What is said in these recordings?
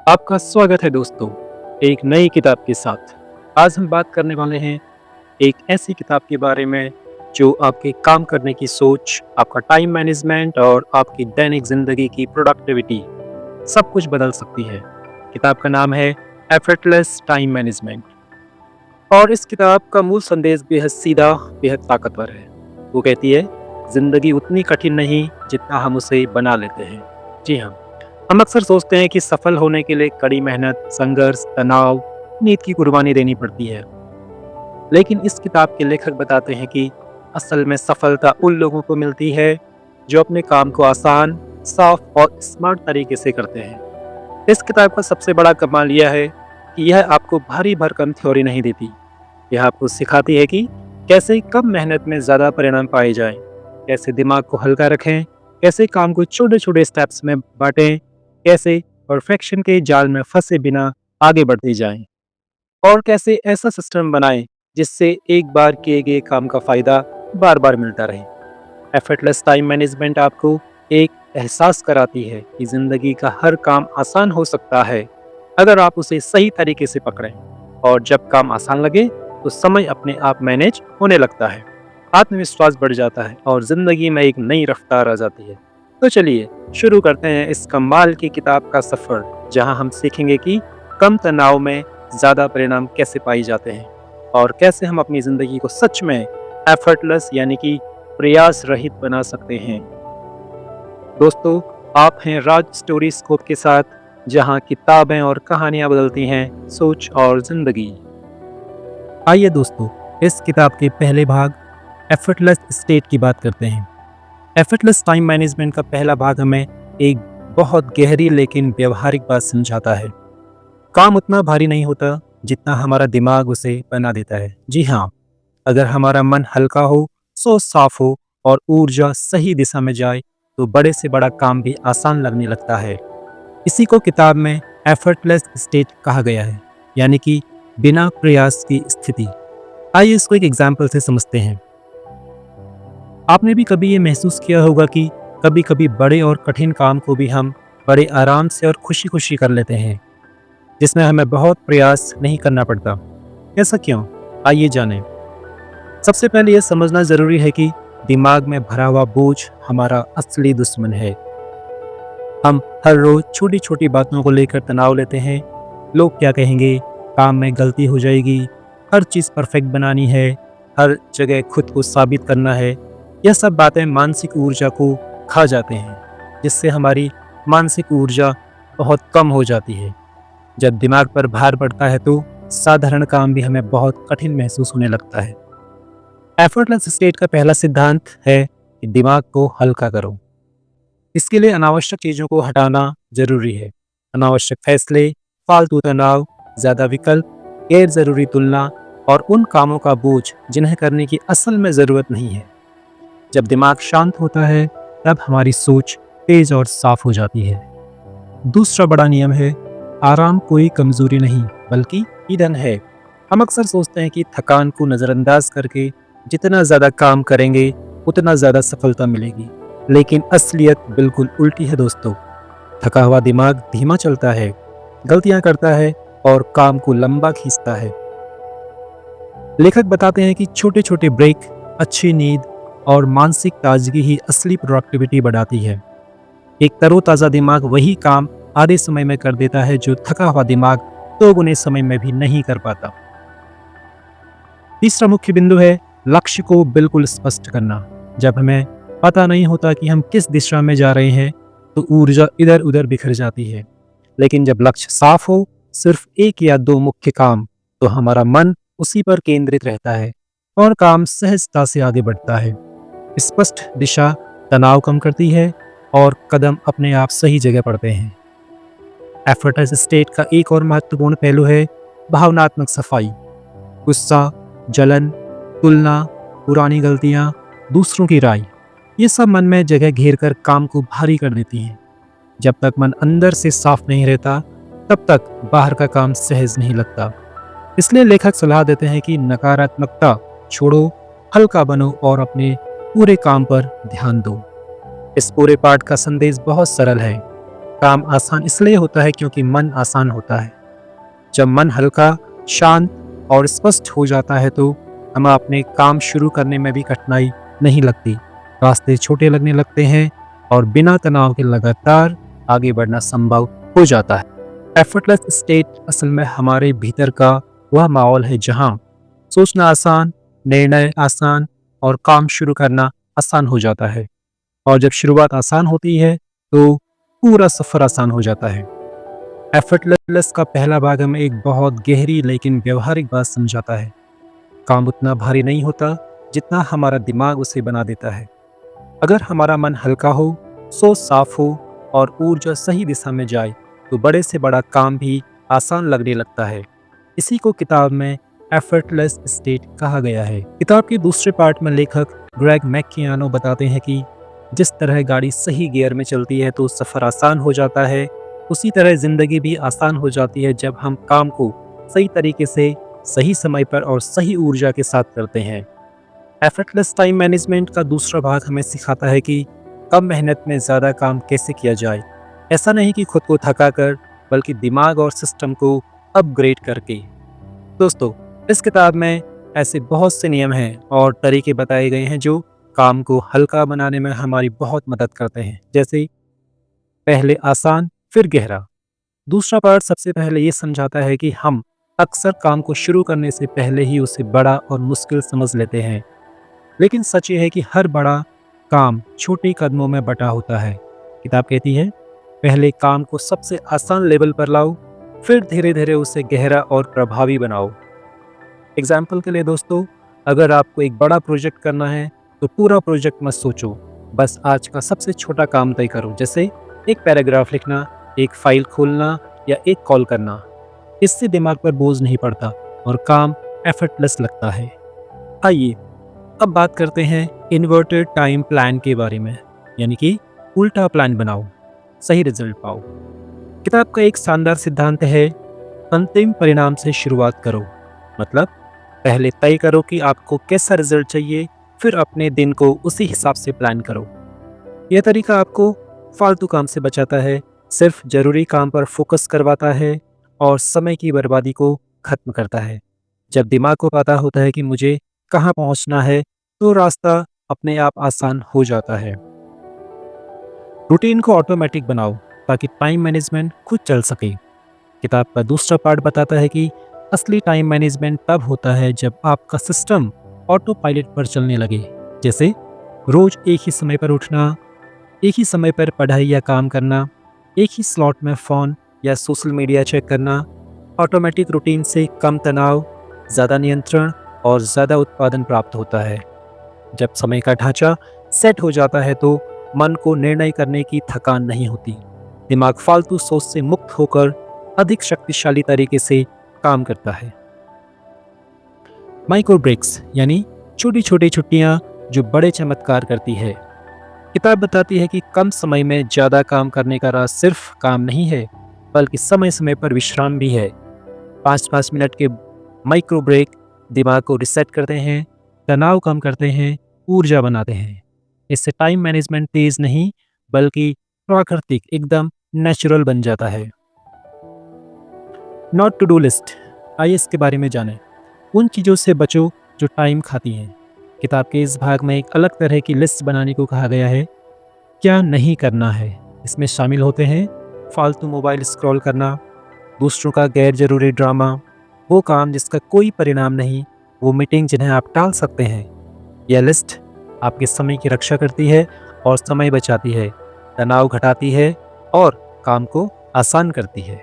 आपका स्वागत है दोस्तों एक नई किताब के साथ। आज हम बात करने वाले हैं एक ऐसी किताब के बारे में जो आपके काम करने की सोच, आपका टाइम मैनेजमेंट और आपकी दैनिक जिंदगी की प्रोडक्टिविटी सब कुछ बदल सकती है। किताब का नाम है एफर्टलेस टाइम मैनेजमेंट और इस किताब का मूल संदेश बेहद सीधा, बेहद ताकतवर है। वो कहती है, जिंदगी उतनी कठिन नहीं जितना हम उसे बना लेते हैं। जी हाँ, हम अक्सर सोचते हैं कि सफल होने के लिए कड़ी मेहनत, संघर्ष, तनाव, नींद की कुर्बानी देनी पड़ती है। लेकिन इस किताब के लेखक बताते हैं कि असल में सफलता उन लोगों को मिलती है जो अपने काम को आसान, साफ और स्मार्ट तरीके से करते हैं। इस किताब का सबसे बड़ा कमाल यह है कि यह आपको भारी भरकम थ्योरी नहीं देती। यह आपको सिखाती है कि कैसे कम मेहनत में ज़्यादा परिणाम पाए जाएं, कैसे दिमाग को हल्का रखें, कैसे काम को छोटे छोटे स्टेप्स में बांटें, कैसे परफेक्शन के जाल में फंसे बिना आगे बढ़ते जाएं और कैसे ऐसा सिस्टम बनाएं जिससे एक बार किए गए काम का फायदा बार बार मिलता रहे। एफर्टलेस टाइम मैनेजमेंट आपको एक एहसास कराती है कि जिंदगी का हर काम आसान हो सकता है अगर आप उसे सही तरीके से पकड़ें, और जब काम आसान लगे तो समय अपने आप मैनेज होने लगता है, आत्मविश्वास बढ़ जाता है और जिंदगी में एक नई रफ्तार आ जाती है। तो चलिए शुरू करते हैं इस कमाल की किताब का सफर, जहां हम सीखेंगे कि कम तनाव में ज्यादा परिणाम कैसे पाए जाते हैं और कैसे हम अपनी जिंदगी को सच में एफर्टलेस यानी कि प्रयास रहित बना सकते हैं। दोस्तों, आप हैं राज स्टोरी स्कोप के साथ, जहां किताबें और कहानियां बदलती हैं सोच और जिंदगी। आइए दोस्तों, इस किताब के पहले भाग एफर्टलेस स्टेट की बात करते हैं। एफर्टलेस टाइम मैनेजमेंट का पहला भाग हमें एक बहुत गहरी लेकिन व्यवहारिक बात समझाता है। काम उतना भारी नहीं होता जितना हमारा दिमाग उसे बना देता है। जी हाँ, अगर हमारा मन हल्का हो, सोच साफ हो और ऊर्जा सही दिशा में जाए तो बड़े से बड़ा काम भी आसान लगने लगता है। इसी को किताब में एफर्टलेस स्टेट कहा गया है, यानी कि बिना प्रयास की स्थिति। आइए इसको एक एग्जाम्पल से समझते हैं। आपने भी कभी ये महसूस किया होगा कि कभी कभी बड़े और कठिन काम को भी हम बड़े आराम से और खुशी खुशी कर लेते हैं, जिसमें हमें बहुत प्रयास नहीं करना पड़ता। ऐसा क्यों? आइए जानें। सबसे पहले यह समझना जरूरी है कि दिमाग में भरा हुआ बोझ हमारा असली दुश्मन है। हम हर रोज छोटी छोटी बातों को लेकर तनाव लेते हैं। लोग क्या कहेंगे, काम में गलती हो जाएगी, हर चीज़ परफेक्ट बनानी है, हर जगह खुद को साबित करना है। यह सब बातें मानसिक ऊर्जा को खा जाते हैं, जिससे हमारी मानसिक ऊर्जा बहुत कम हो जाती है। जब दिमाग पर भार पड़ता है तो साधारण काम भी हमें बहुत कठिन महसूस होने लगता है। एफर्टलेस स्टेट का पहला सिद्धांत है कि दिमाग को हल्का करो। इसके लिए अनावश्यक चीज़ों को हटाना जरूरी है। अनावश्यक फैसले, फालतू तनाव, ज़्यादा विकल्प, गैर ज़रूरी तुलना और उन कामों का बोझ जिन्हें करने की असल में ज़रूरत नहीं है। जब दिमाग शांत होता है तब हमारी सोच तेज और साफ हो जाती है। दूसरा बड़ा नियम है, आराम कोई कमजोरी नहीं बल्कि ईंधन है। हम अक्सर सोचते हैं कि थकान को नज़रअंदाज करके जितना ज़्यादा काम करेंगे उतना ज़्यादा सफलता मिलेगी, लेकिन असलियत बिल्कुल उल्टी है दोस्तों। थका हुआ दिमाग धीमा चलता है, गलतियां करता है और काम को लंबा खींचता है। लेखक बताते हैं कि छोटे छोटे ब्रेक, अच्छी नींद और मानसिक ताजगी ही असली प्रोडक्टिविटी बढ़ाती है। एक तरोताज़ा दिमाग वही काम आधे समय में कर देता है जो थका हुआ दिमाग 2 गुने समय में भी नहीं कर पाता। तीसरा मुख्य बिंदु है लक्ष्य को बिल्कुल स्पष्ट करना। जब हमें पता नहीं होता कि हम किस दिशा में जा रहे हैं तो ऊर्जा इधर उधर बिखर जाती है, लेकिन जब लक्ष्य साफ हो, सिर्फ 1 या 2 मुख्य काम, तो हमारा मन उसी पर केंद्रित रहता है और काम सहजता से आगे बढ़ता है। स्पष्ट दिशा तनाव कम करती है और कदम अपने आप सही जगह पड़ते हैं। एफर्टलेस स्टेट का एक और महत्वपूर्ण पहलू है भावनात्मक सफाई। गुस्सा, जलन, तुलना, पुरानी गलतियां, दूसरों की राय, ये सब मन में जगह घेर कर काम को भारी कर देती हैं। जब तक मन अंदर से साफ नहीं रहता तब तक बाहर का काम सहज नहीं लगता। इसलिए लेखक सलाह देते हैं कि नकारात्मकता छोड़ो, हल्का बनो और अपने पूरे काम पर ध्यान दो। इस पूरे पाठ का संदेश बहुत सरल है। काम आसान इसलिए होता है क्योंकि मन आसान होता है। जब मन हल्का, शांत और स्पष्ट हो जाता है तो हमें अपने काम शुरू करने में भी कठिनाई नहीं लगती। रास्ते छोटे लगने लगते हैं और बिना तनाव के लगातार आगे बढ़ना संभव हो जाता है। एफर्टलेस स्टेट असल में हमारे भीतर का वह माहौल है जहाँ सोचना आसान, निर्णय आसान और काम शुरू करना आसान हो जाता है। और जब शुरुआत आसान होती है तो पूरा सफर आसान हो जाता है। एफर्टलेस का पहला भाग हमें एक बहुत गहरी लेकिन व्यवहारिक बात समझाता है। काम उतना भारी नहीं होता जितना हमारा दिमाग उसे बना देता है। अगर हमारा मन हल्का हो, सोच साफ हो और ऊर्जा सही दिशा में जाए तो बड़े से बड़ा काम भी आसान लगने लगता है। इसी को किताब में एफर्टलेस स्टेट कहा गया है। किताब के दूसरे पार्ट में लेखक ग्रेग मैकियानो बताते हैं कि जिस तरह गाड़ी सही गियर में चलती है तो सफ़र आसान हो जाता है, उसी तरह ज़िंदगी भी आसान हो जाती है जब हम काम को सही तरीके से, सही समय पर और सही ऊर्जा के साथ करते हैं। एफर्टलेस टाइम मैनेजमेंट का दूसरा भाग हमें सिखाता है कि कम मेहनत में ज़्यादा काम कैसे किया जाए। ऐसा नहीं कि खुद को थका कर, बल्कि दिमाग और सिस्टम को अपग्रेड करके। दोस्तों, इस किताब में ऐसे बहुत से नियम हैं और तरीके बताए गए हैं जो काम को हल्का बनाने में हमारी बहुत मदद करते हैं। जैसे पहले आसान, फिर गहरा। दूसरा पार्ट सबसे पहले ये समझाता है कि हम अक्सर काम को शुरू करने से पहले ही उसे बड़ा और मुश्किल समझ लेते हैं, लेकिन सच ये है कि हर बड़ा काम छोटे कदमों में बटा होता है। किताब कहती है, पहले काम को सबसे आसान लेवल पर लाओ, फिर धीरे धीरे उसे गहरा और प्रभावी बनाओ। एग्जाम्पल के लिए दोस्तों, अगर आपको एक बड़ा प्रोजेक्ट करना है तो पूरा प्रोजेक्ट मत सोचो, बस आज का सबसे छोटा काम तय करो। जैसे एक पैराग्राफ लिखना, एक फाइल खोलना या एक कॉल करना। इससे दिमाग पर बोझ नहीं पड़ता और काम एफर्टलेस लगता है। आइए अब बात करते हैं इन्वर्टेड टाइम प्लान के बारे में, यानी कि उल्टा प्लान बनाओ, सही रिजल्ट पाओ। किताब का एक शानदार सिद्धांत है, अंतिम परिणाम से शुरुआत करो। मतलब पहले तय करो कि आपको कैसा रिजल्ट चाहिए, फिर अपने दिन को उसी हिसाब से प्लान करो। यह तरीका आपको फालतू काम से बचाता है, सिर्फ जरूरी काम पर फोकस करवाता है और समय की बर्बादी को खत्म करता है। जब दिमाग को पता होता है कि मुझे कहाँ पहुँचना है तो रास्ता अपने आप आसान हो जाता है। रूटीन को ऑटोमेटिक बनाओ ताकि टाइम मैनेजमेंट खुद चल सके। किताब का दूसरा पार्ट बताता है कि असली टाइम मैनेजमेंट तब होता है जब आपका सिस्टम ऑटो पायलट पर चलने लगे। जैसे रोज एक ही समय पर उठना, एक ही समय पर पढ़ाई या काम करना, एक ही स्लॉट में फ़ोन या सोशल मीडिया चेक करना। ऑटोमेटिक रूटीन से कम तनाव, ज़्यादा नियंत्रण और ज़्यादा उत्पादन प्राप्त होता है। जब समय का ढांचा सेट हो जाता है तो मन को निर्णय करने की थकान नहीं होती। दिमाग फालतू सोच से मुक्त होकर अधिक शक्तिशाली तरीके से काम करता है। माइक्रो ब्रेक्स यानी छोटी छोटी छुट्टियां जो बड़े चमत्कार करती है। किताब बताती है कि कम समय में ज़्यादा काम करने का राज सिर्फ काम नहीं है, बल्कि समय समय पर विश्राम भी है। 5-5 मिनट के माइक्रो ब्रेक दिमाग को रिसेट करते हैं, तनाव कम करते हैं, ऊर्जा बनाते हैं। इससे टाइम मैनेजमेंट तेज नहीं बल्कि प्राकृतिक, एकदम नेचुरल बन जाता है। नॉट टू डू लिस्ट, आइए इसके बारे में जानें। उन चीज़ों से बचो जो टाइम खाती हैं। किताब के इस भाग में एक अलग तरह की लिस्ट बनाने को कहा गया है। क्या नहीं करना है, इसमें शामिल होते हैं फालतू मोबाइल स्क्रॉल करना, दूसरों का गैर जरूरी ड्रामा, वो काम जिसका कोई परिणाम नहीं, वो मीटिंग जिन्हें आप टाल सकते हैं। यह लिस्ट आपके समय की रक्षा करती है और समय बचाती है, तनाव घटाती है और काम को आसान करती है।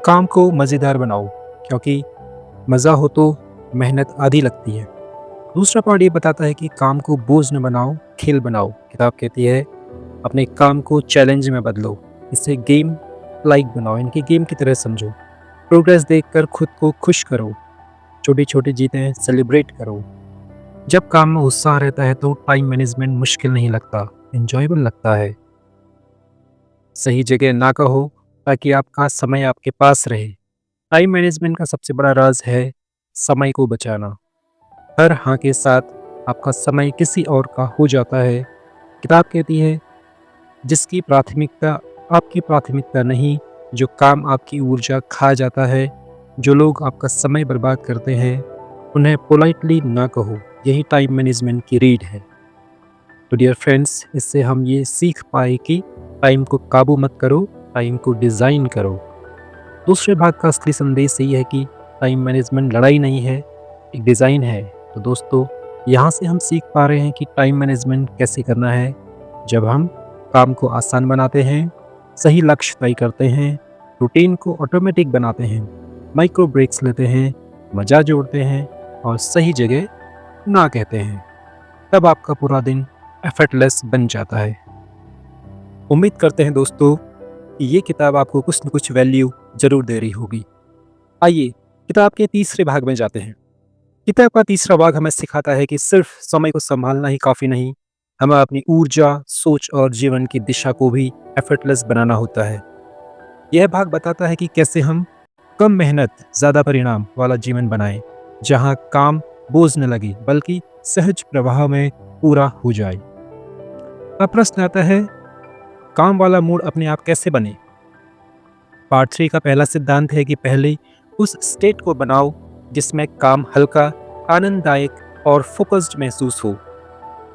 काम को मज़ेदार बनाओ, क्योंकि मज़ा हो तो मेहनत आधी लगती है। दूसरा पॉइंट ये बताता है कि काम को बोझ न बनाओ, खेल बनाओ। किताब कहती है, अपने काम को चैलेंज में बदलो, इसे गेम लाइक बनाओ, इनकी गेम की तरह समझो। प्रोग्रेस देखकर खुद को खुश करो, छोटी छोटी जीतें सेलिब्रेट करो। जब काम में उत्साह रहता है तो टाइम मैनेजमेंट मुश्किल नहीं लगता, एंजॉयबल लगता है। सही जगह ना कहो ताकि आपका समय आपके पास रहे। टाइम मैनेजमेंट का सबसे बड़ा राज है समय को बचाना। हर हाँ के साथ आपका समय किसी और का हो जाता है। किताब कहती है, जिसकी प्राथमिकता आपकी प्राथमिकता नहीं, जो काम आपकी ऊर्जा खा जाता है, जो लोग आपका समय बर्बाद करते हैं, उन्हें पोलाइटली ना कहो। यही टाइम मैनेजमेंट की रीड है। तो डियर फ्रेंड्स, इससे हम ये सीख पाए कि टाइम को काबू मत करो, टाइम को डिज़ाइन करो। दूसरे भाग का असली संदेश यही है कि टाइम मैनेजमेंट लड़ाई नहीं है, एक डिज़ाइन है। तो दोस्तों, यहाँ से हम सीख पा रहे हैं कि टाइम मैनेजमेंट कैसे करना है। जब हम काम को आसान बनाते हैं, सही लक्ष्य तय करते हैं, रूटीन को ऑटोमेटिक बनाते हैं, माइक्रो ब्रेक्स लेते हैं, मज़ा जोड़ते हैं और सही जगह ना कहते हैं, तब आपका पूरा दिन एफर्टलेस बन जाता है। उम्मीद करते हैं दोस्तों कि ये किताब आपको कुछ न कुछ वैल्यू ज़रूर दे रही होगी। आइए किताब के तीसरे भाग में जाते हैं। किताब का तीसरा भाग हमें सिखाता है कि सिर्फ समय को संभालना ही काफ़ी नहीं, हमें अपनी ऊर्जा, सोच और जीवन की दिशा को भी एफर्टलेस बनाना होता है। यह भाग बताता है कि कैसे हम कम मेहनत, ज़्यादा परिणाम वाला जीवन बनाएं, जहां काम बोझ न लगे बल्कि सहज प्रवाह में पूरा हो जाए। अब प्रश्न आता है, काम वाला मूड अपने आप कैसे बने? पार्ट 3 का पहला सिद्धांत है कि पहले उस स्टेट को बनाओ जिसमें काम हल्का, आनंददायक और फोकस्ड महसूस हो।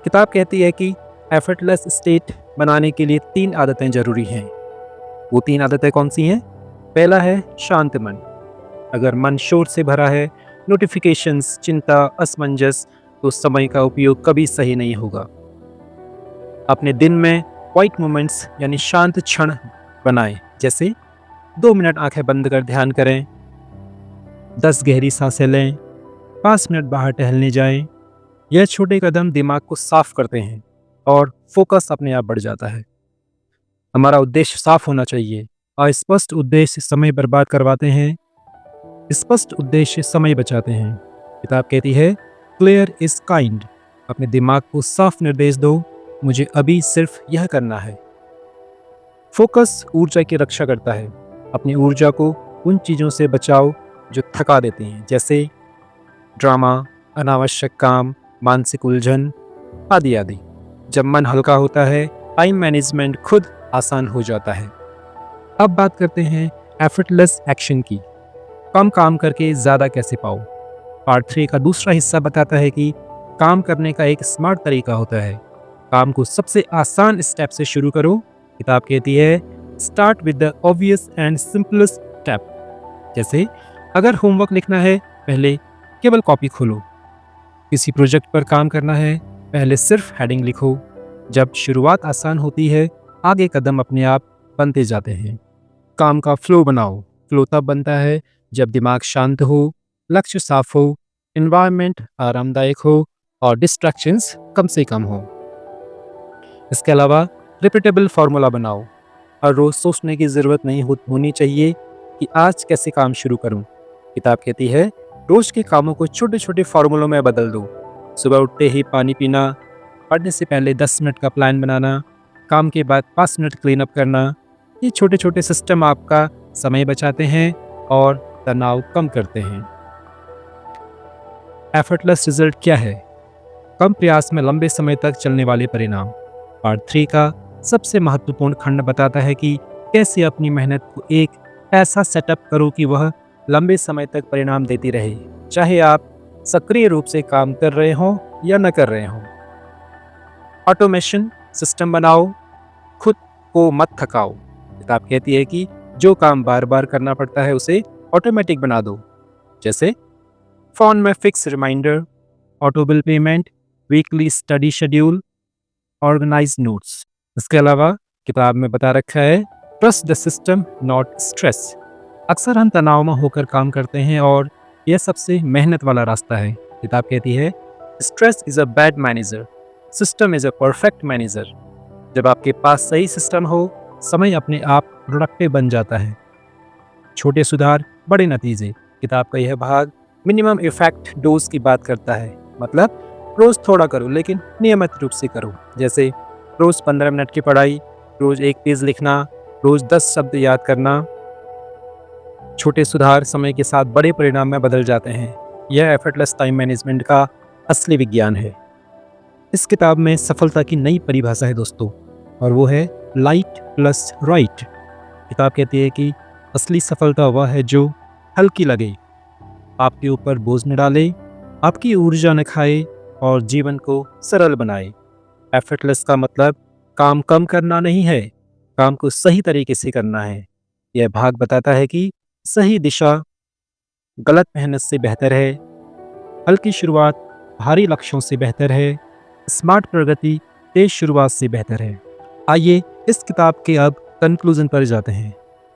किताब कहती है कि एफर्टलेस स्टेट बनाने के लिए 3 आदतें ज़रूरी हैं। वो 3 आदतें कौन सी हैं? पहला है शांत मन। अगर मन शोर से भरा है, नोटिफिकेशंस, चिंता, असमंजस, तो समय का उपयोग कभी सही नहीं होगा। अपने दिन में क्वाइट मोमेंट्स यानी शांत क्षण बनाएं, जैसे 2 मिनट आंखें बंद कर ध्यान करें, 10 गहरी सांसें लें, 5 मिनट बाहर टहलने जाएं। यह छोटे कदम दिमाग को साफ करते हैं और फोकस अपने आप बढ़ जाता है। हमारा उद्देश्य साफ होना चाहिए। अस्पष्ट उद्देश्य समय बर्बाद करवाते हैं, स्पष्ट उद्देश्य समय बचाते हैं। किताब कहती है, क्लियर इज काइंड। अपने दिमाग को साफ निर्देश दो, मुझे अभी सिर्फ यह करना है। फोकस ऊर्जा की रक्षा करता है। अपनी ऊर्जा को उन चीज़ों से बचाओ जो थका देती हैं, जैसे ड्रामा, अनावश्यक काम, मानसिक उलझन आदि आदि। जब मन हल्का होता है, टाइम मैनेजमेंट खुद आसान हो जाता है। अब बात करते हैं एफर्टलेस एक्शन की। कम काम करके ज़्यादा कैसे पाओ? पार्ट 3 का दूसरा हिस्सा बताता है कि काम करने का एक स्मार्ट तरीका होता है। काम को सबसे आसान स्टेप से शुरू करो। किताब कहती है, start with the obvious and simplest step. जैसे अगर होमवर्क लिखना है, पहले केवल कॉपी खोलो। किसी प्रोजेक्ट पर काम करना है, पहले सिर्फ हेडिंग लिखो। जब शुरुआत आसान होती है, आगे कदम अपने आप बनते जाते हैं। काम का फ्लो बनाओ। फ्लो तब बनता है जब दिमाग शांत हो, लक्ष्य साफ हो, एनवायरनमेंट आरामदायक हो और डिस्ट्रैक्शंस कम से कम हो। इसके अलावा रिपीटेबल फार्मूला बनाओ। हर रोज सोचने की ज़रूरत नहीं होनी चाहिए कि आज कैसे काम शुरू करूं। किताब कहती है, रोज के कामों को छोटे छोटे फार्मूलों में बदल दो। सुबह उठते ही पानी पीना, पढ़ने से पहले 10 मिनट का प्लान बनाना, काम के बाद 5 मिनट क्लीन अप करना। ये छोटे छोटे सिस्टम आपका समय बचाते हैं और तनाव कम करते हैं। एफर्टलेस रिजल्ट क्या है? कम प्रयास में लंबे समय तक चलने वाले परिणाम। पार्ट 3 का सबसे महत्वपूर्ण खंड बताता है कि कैसे अपनी मेहनत को एक ऐसा सेटअप करो कि वह लंबे समय तक परिणाम देती रहे, चाहे आप सक्रिय रूप से काम कर रहे हों या न कर रहे हों। ऑटोमेशन सिस्टम बनाओ, खुद को मत थकाओ। किताब कहती है कि जो काम बार बार करना पड़ता है उसे ऑटोमेटिक बना दो, जैसे फ़ोन में fix reminder, auto bill payment, weekly study schedule, organise notes. इसके अलावा किताब में बता रखा है, trust the system not stress. अक्सर हम तनाव में होकर काम करते हैं और यह सबसे मेहनत वाला रास्ता है। किताब कहती है, stress is a bad manager, system is a perfect manager. जब आपके पास सही सिस्टम हो, समय अपने आप प्रोडक्टिव बन जाता है। छोटे सुधार, बड़े नतीजे। किताब का यह भाग मिनिमम इफेक्ट डोज की बात करता है। मतलब रोज़ थोड़ा करो लेकिन नियमित रूप से करो, जैसे रोज़ 15 मिनट की पढ़ाई, रोज़ 1 पेज लिखना, रोज़ 10 शब्द याद करना। छोटे सुधार समय के साथ बड़े परिणाम में बदल जाते हैं। यह एफर्टलेस टाइम मैनेजमेंट का असली विज्ञान है। इस किताब में सफलता की नई परिभाषा है दोस्तों, और वो है लाइट प्लस राइट। किताब कहती है कि असली सफलता वह है जो हल्की लगे, आपके ऊपर बोझ न डाले, आपकी ऊर्जा न खाए और जीवन को सरल बनाए। एफर्टलेस का मतलब काम कम करना नहीं है, काम को सही तरीके से करना है। यह भाग बताता है कि सही दिशा गलत मेहनत से बेहतर है, हल्की शुरुआत भारी लक्ष्यों से बेहतर है, स्मार्ट प्रगति तेज शुरुआत से बेहतर है। आइए इस किताब के अब कंक्लूजन पर जाते हैं।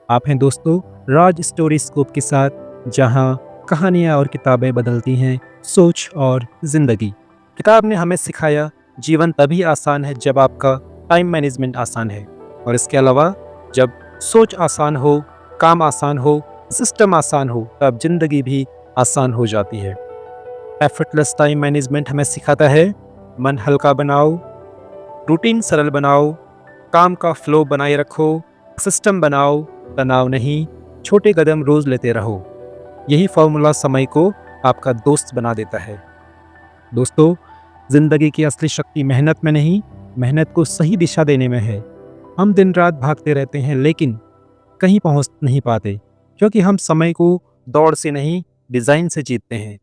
आप हैं दोस्तों राज स्टोरी स्कोप के साथ, जहां कहानियां और किताबें बदलती हैं सोच और जिंदगी। किताब ने हमें सिखाया जीवन तभी आसान है जब आपका टाइम मैनेजमेंट आसान है, और इसके अलावा जब सोच आसान हो, काम आसान हो, सिस्टम आसान हो, तब जिंदगी भी आसान हो जाती है। एफर्टलेस टाइम मैनेजमेंट हमें सिखाता है मन हल्का बनाओ, रूटीन सरल बनाओ, काम का फ्लो बनाए रखो, सिस्टम बनाओ, तनाव नहीं, छोटे कदम रोज लेते रहो। यही फॉर्मूला समय को आपका दोस्त बना देता है। दोस्तों, जिंदगी की असली शक्ति मेहनत में नहीं, मेहनत को सही दिशा देने में है। हम दिन रात भागते रहते हैं लेकिन कहीं पहुंच नहीं पाते, क्योंकि हम समय को दौड़ से नहीं डिजाइन से जीतते हैं।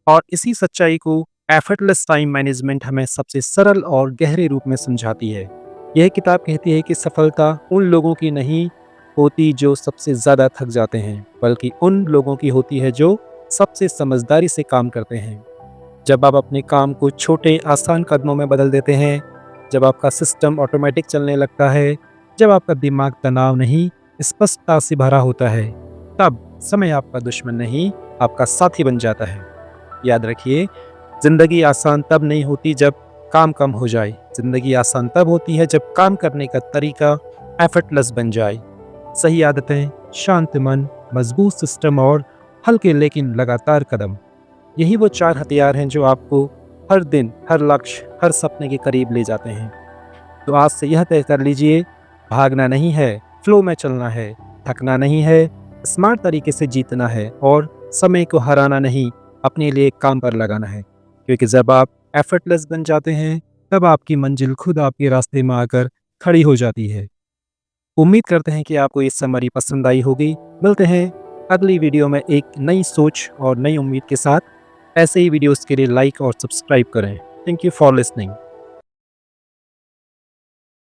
और इसी सच्चाई को एफर्टलेस टाइम मैनेजमेंट हमें सबसे सरल और गहरे रूप में समझाती है। यह किताब कहती है कि सफलता उन लोगों की नहीं होती जो सबसे ज़्यादा थक जाते हैं, बल्कि उन लोगों की होती है जो सबसे समझदारी से काम करते हैं। जब आप अपने काम को छोटे आसान कदमों में बदल देते हैं, जब आपका सिस्टम ऑटोमेटिक चलने लगता है, जब आपका दिमाग तनाव नहीं स्पष्टता से भरा होता है, तब समय आपका दुश्मन नहीं आपका साथी बन जाता है। याद रखिए, जिंदगी आसान तब नहीं होती जब काम कम हो जाए, जिंदगी आसान तब होती है जब काम करने का तरीका एफर्टलेस बन जाए। सही आदतें, शांत मन, मजबूत सिस्टम और हल्के लेकिन लगातार कदम, यही वो 4 हथियार हैं जो आपको हर दिन, हर लक्ष्य, हर सपने के करीब ले जाते हैं। तो आज से यह तय कर लीजिए, भागना नहीं है, फ्लो में चलना है, थकना नहीं है, स्मार्ट तरीके से जीतना है, और समय को हराना नहीं, अपने लिए काम पर लगाना है। क्योंकि जब आप एफर्टलेस बन जाते हैं, तब आपकी मंजिल खुद आपके रास्ते में आकर खड़ी हो जाती है। उम्मीद करते हैं कि आपको ये समरी पसंद आई होगी। मिलते हैं अगली वीडियो में एक नई सोच और नई उम्मीद के साथ। ऐसे ही वीडियोस के लिए लाइक और सब्सक्राइब करें। Thank you for listening.